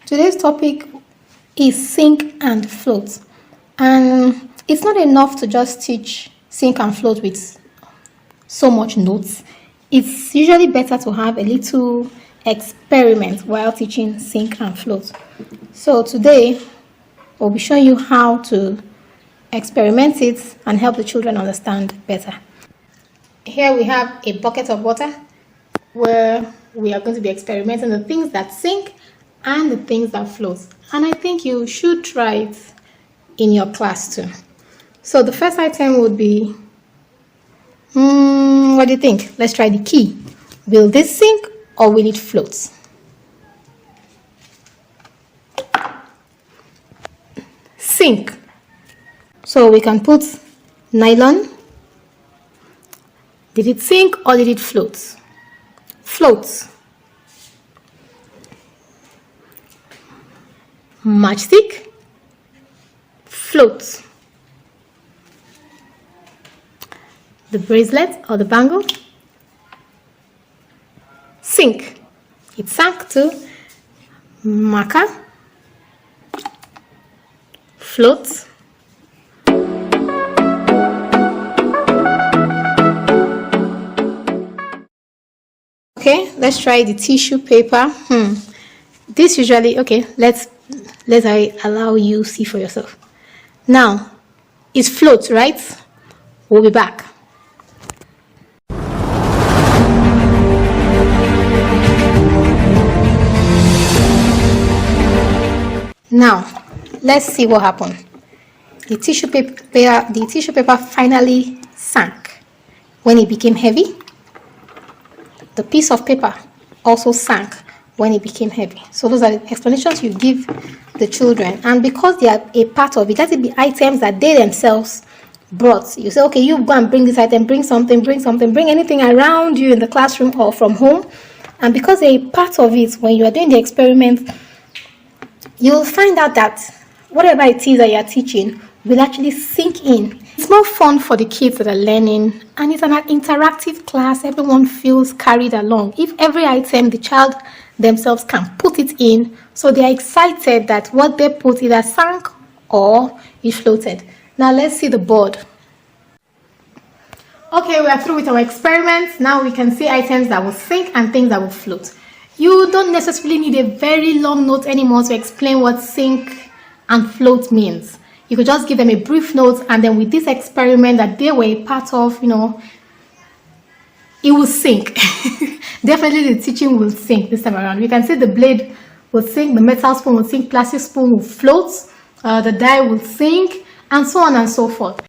Today's topic is sink and float. And it's not enough to just teach sink and float with so much notes. It's usually better to have a little experiment while teaching sink and float. So today, we'll be showing you how to experiment it and help the children understand better. Here we have a bucket of water where we are going to be experimenting the things that sink and the things that float. And I think you should try it in your class too. So the first item would be, what do you think? Let's try the key. Will this sink or will it float? Sink. So we can put nylon. Did it sink or did it float? Float. Matchstick. Float. The bracelet or the bangle. Sink. It sank to marker. Float. Okay, let's try the tissue paper. This usually, okay, let's I allow you see for yourself. Now, it's float, right? We'll be back. Now, let's see what happened. The tissue paper finally sank. When it became heavy, the piece of paper also sank when it became heavy. So those are the explanations you give the children. And because they are a part of it, let it be items that they themselves brought. You say, okay, you go and bring this item, bring something, bring anything around you in the classroom or from home. And because they're a part of it, when you are doing the experiment, you'll find out that whatever it is that you're teaching will actually sink in. It's more fun for the kids that are learning, and it's an interactive class. Everyone feels carried along. If every item the child themselves can put it in, so they're excited that what they put either sank or it floated. Now let's see the board. Okay, we are through with our experiments. Now we can see items that will sink and things that will float. You don't necessarily need a very long note anymore to explain what sink and float means. You could just give them a brief note, and then with this experiment that they were a part of, it will sink. Definitely the teaching will sink this time around. You can see the blade will sink, the metal spoon will sink, plastic spoon will float, the die will sink, and so on and so forth.